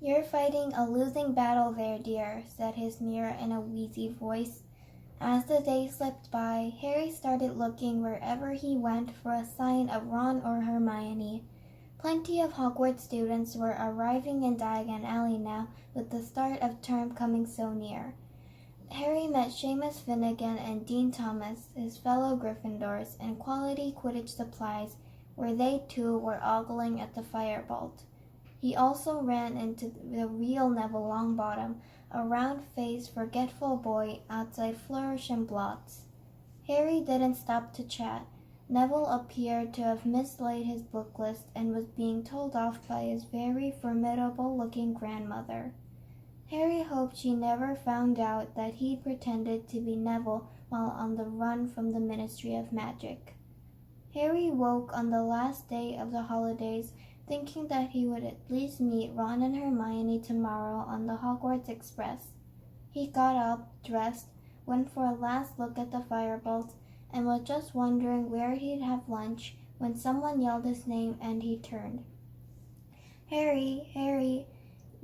"You're fighting a losing battle there, dear," said his mirror in a wheezy voice. As the days slipped by, Harry started looking wherever he went for a sign of Ron or Hermione. Plenty of Hogwarts students were arriving in Diagon Alley now, with the start of term coming so near. Harry met Seamus Finnegan and Dean Thomas, his fellow Gryffindors, in Quality Quidditch Supplies, where they too were ogling at the firebolt. He also ran into the real Neville Longbottom, a round-faced, forgetful boy outside Flourish and Blots. Harry didn't stop to chat. Neville appeared to have mislaid his book list and was being told off by his very formidable-looking grandmother. Harry hoped she never found out that he'd pretended to be Neville while on the run from the Ministry of Magic. Harry woke on the last day of the holidays thinking that he would at least meet Ron and Hermione tomorrow on the Hogwarts Express. He got up, dressed, went for a last look at the firebolt, and was just wondering where he'd have lunch when someone yelled his name and he turned. "Harry, Harry!"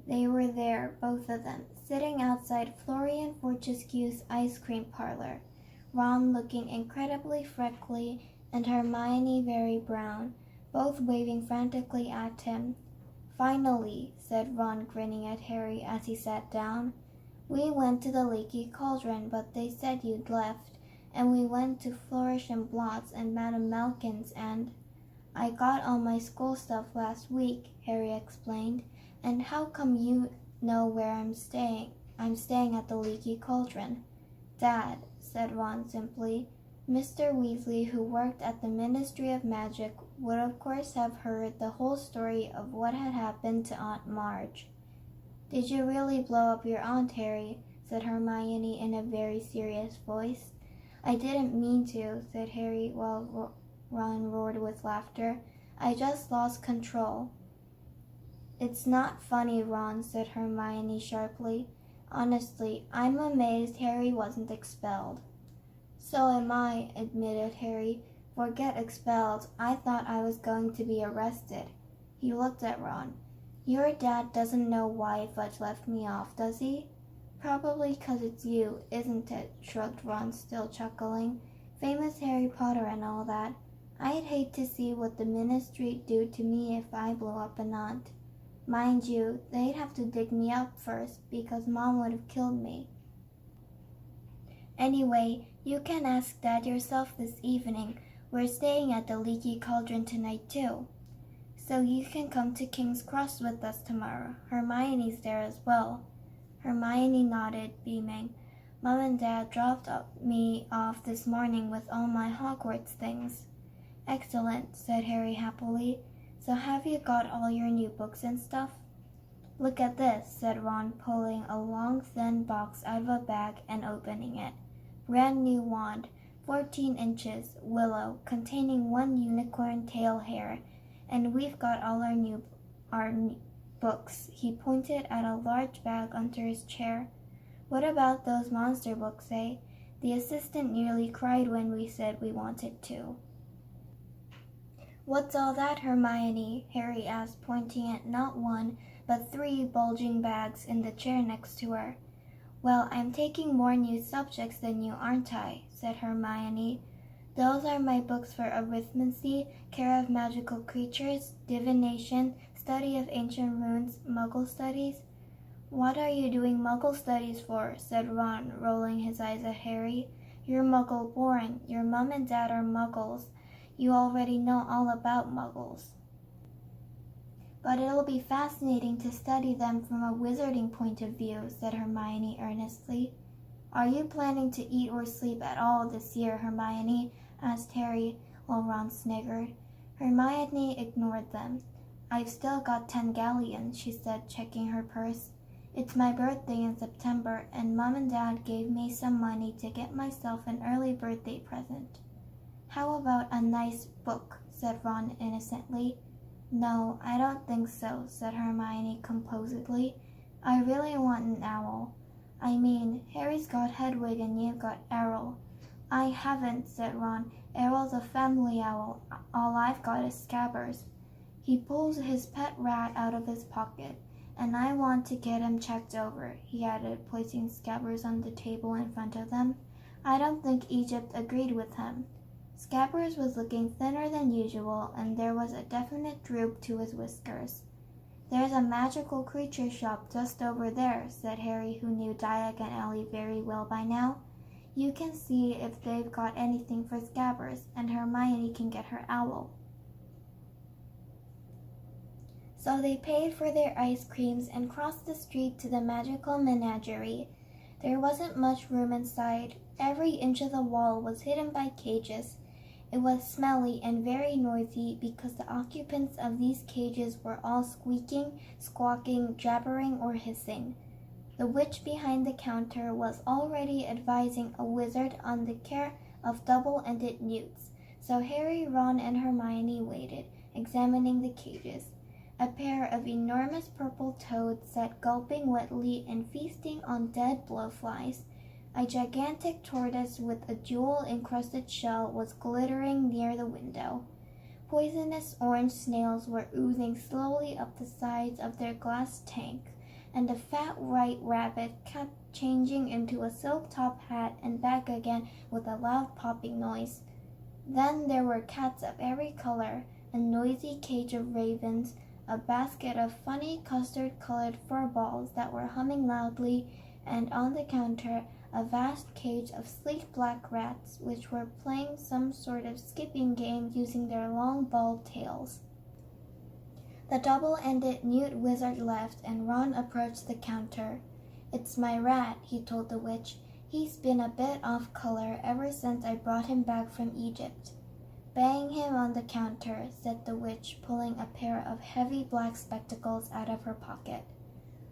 They were there, both of them, sitting outside Florian Fortescue's ice cream parlor, Ron looking incredibly freckly and Hermione very brown, both waving frantically at him. "Finally," said Ron, grinning at Harry as he sat down. "We went to the Leaky Cauldron, but they said you'd left, and we went to Flourish and Blots and Madame Malkin's and—" "I got all my school stuff last week," Harry explained. "And how come you know where I'm staying? I'm staying at the Leaky Cauldron." "Dad," said Ron simply. Mr. Weasley, who worked at the Ministry of Magic, would of course have heard the whole story of what had happened to Aunt Marge. "Did you really blow up your aunt, Harry?" said Hermione in a very serious voice. "I didn't mean to," said Harry while Ron roared with laughter. "I just lost control." "It's not funny, Ron," said Hermione sharply. "Honestly, I'm amazed Harry wasn't expelled." "So am I," admitted Harry. "Forget expelled. I thought I was going to be arrested." He looked at Ron. "Your dad doesn't know why Fudge left me off, does he?" "Probably 'cause it's you, isn't it?" shrugged Ron, still chuckling. "Famous Harry Potter and all that. I'd hate to see what the Ministry'd do to me if I blew up an aunt. Mind you, they'd have to dig me up first, because Mom would have killed me. Anyway, you can ask Dad yourself this evening. We're staying at the Leaky Cauldron tonight, too. So you can come to King's Cross with us tomorrow. Hermione's there as well." Hermione nodded, beaming. "Mom and Dad dropped me off this morning with all my Hogwarts things." "Excellent," said Harry happily. "So have you got all your new books and stuff?" "Look at this," said Ron, pulling a long, thin box out of a bag and opening it. "Brand new wand, 14 inches, willow, containing 1 unicorn tail hair. And we've got all our books." He pointed at a large bag under his chair. "What about those monster books, eh? The assistant nearly cried when we said we wanted to." "What's all that, Hermione?" Harry asked, pointing at not one, but 3 bulging bags in the chair next to her. "Well, I'm taking more new subjects than you, aren't I?" said Hermione. "Those are my books for arithmancy, care of magical creatures, divination, study of ancient runes, Muggle studies." "What are you doing Muggle studies for?" said Ron, rolling his eyes at Harry. "You're Muggle born. Your mom and dad are Muggles. You already know all about Muggles." "But it'll be fascinating to study them from a wizarding point of view," said Hermione earnestly. "Are you planning to eat or sleep at all this year, Hermione?" asked Harry, while Ron sniggered. Hermione ignored them. "I've still got 10 galleons," she said, checking her purse. "It's my birthday in September, and Mom and Dad gave me some money to get myself an early birthday present." "How about a nice book?" said Ron innocently. "No, I don't think so," said Hermione composedly. "I really want an owl. I mean, Harry's got Hedwig and you've got Errol." "I haven't," said Ron. "Errol's a family owl. All I've got is Scabbers." He pulled his pet rat out of his pocket. "And I want to get him checked over," he added, placing Scabbers on the table in front of them. "I don't think Egypt agreed with him." Scabbers was looking thinner than usual, and there was a definite droop to his whiskers. "There's a magical creature shop just over there," said Harry, who knew Diagon Alley very well by now. "You can see if they've got anything for Scabbers, and Hermione can get her owl." So they paid for their ice creams and crossed the street to the magical menagerie. There wasn't much room inside. Every inch of the wall was hidden by cages. It was smelly and very noisy because the occupants of these cages were all squeaking, squawking, jabbering, or hissing. The witch behind the counter was already advising a wizard on the care of double-ended newts, so Harry, Ron, and Hermione waited, examining the cages. A pair of enormous purple toads sat gulping wetly and feasting on dead blowflies. A gigantic tortoise with a jewel-encrusted shell was glittering near the window. Poisonous orange snails were oozing slowly up the sides of their glass tank, and a fat white rabbit kept changing into a silk top hat and back again with a loud popping noise. Then there were cats of every color, a noisy cage of ravens, a basket of funny custard-colored fur balls that were humming loudly, and on the counter a vast cage of sleek black rats which were playing some sort of skipping game using their long bald tails. The double-ended newt wizard left, and Ron approached the counter. "It's my rat," he told the witch. "He's been a bit off color ever since I brought him back from Egypt." "Bang him on the counter," said the witch, pulling a pair of heavy black spectacles out of her pocket.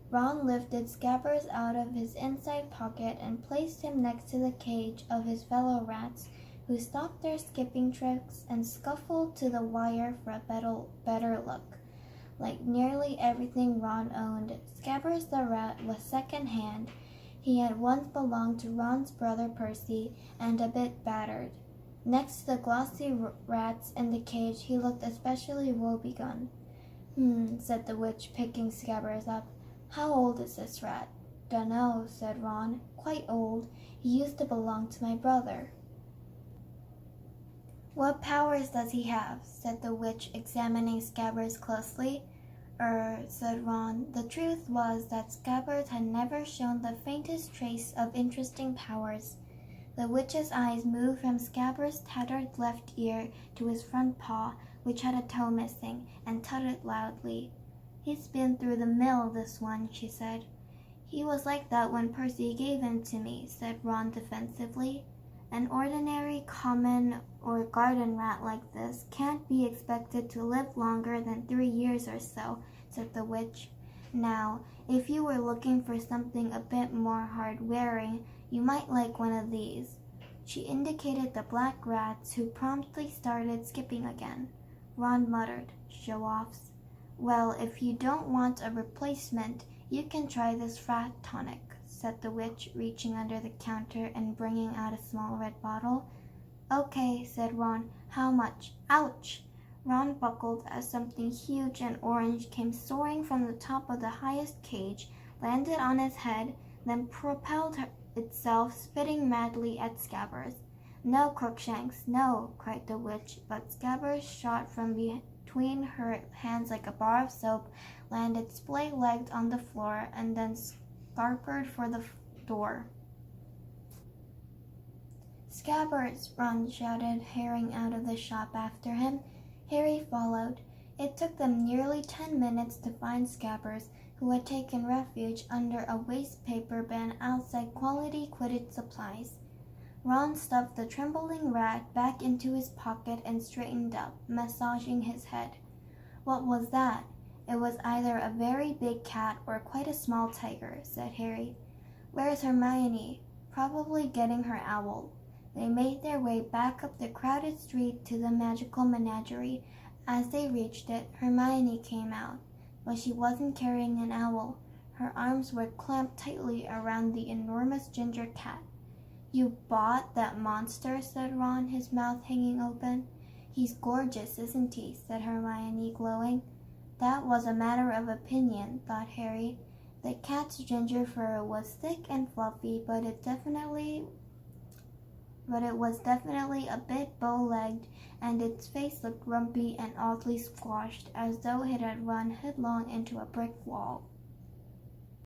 Ron lifted Scabbers out of his inside pocket and placed him next to the cage of his fellow rats, who stopped their skipping tricks and scuffled to the wire for a better look. Like nearly everything Ron owned, Scabbers the rat was second-hand. He had once belonged to Ron's brother Percy, and a bit battered. Next to the glossy rats in the cage, he looked especially woebegone. Said the witch, picking Scabbers up. "How old is this rat?" "Dunno," said Ron. "Quite old. He used to belong to my brother." "What powers does he have?" said the witch, examining Scabbers closely. Said Ron. The truth was that Scabbers had never shown the faintest trace of interesting powers. The witch's eyes moved from Scabbers' tattered left ear to his front paw, which had a toe missing, and tutted loudly. "He's been through the mill, this one," she said. "He was like that when Percy gave him to me," said Ron defensively. "An ordinary common or garden rat like this can't be expected to live longer than 3 years or so," said the witch. "Now, if you were looking for something a bit more hard-wearing, you might like one of these." She indicated the black rats, who promptly started skipping again. Ron muttered, "Show-offs." "Well, if you don't want a replacement, you can try this rat tonic," said the witch, reaching under the counter and bringing out a small red bottle. "Okay," said Ron. "How much?" Ouch! Ron buckled as something huge and orange came soaring from the top of the highest cage, landed on his head, then propelled itself, spitting madly at Scabbers. "No, Crookshanks, no!" cried the witch, but Scabbers shot from between her hands like a bar of soap, landed splay-legged on the floor, and then scarpered for the door. "Scabbers!" Ron shouted, hurrying out of the shop after him. Harry followed. It took them nearly 10 minutes to find Scabbers, who had taken refuge under a waste paper bin outside Quality Quidditch Supplies. Ron stuffed the trembling rat back into his pocket and straightened up, massaging his head. "What was that?" "It was either a very big cat or quite a small tiger," said Harry. "Where's Hermione?" "Probably getting her owl." They made their way back up the crowded street to the magical menagerie. As they reached it, Hermione came out, but she wasn't carrying an owl. Her arms were clamped tightly around the enormous ginger cat. "You bought that monster?" said Ron, his mouth hanging open. "He's gorgeous, isn't he?" said Hermione, glowing. That was a matter of opinion, thought Harry. The cat's ginger fur was thick and fluffy, but it was definitely a bit bow-legged, and its face looked grumpy and oddly squashed, as though it had run headlong into a brick wall.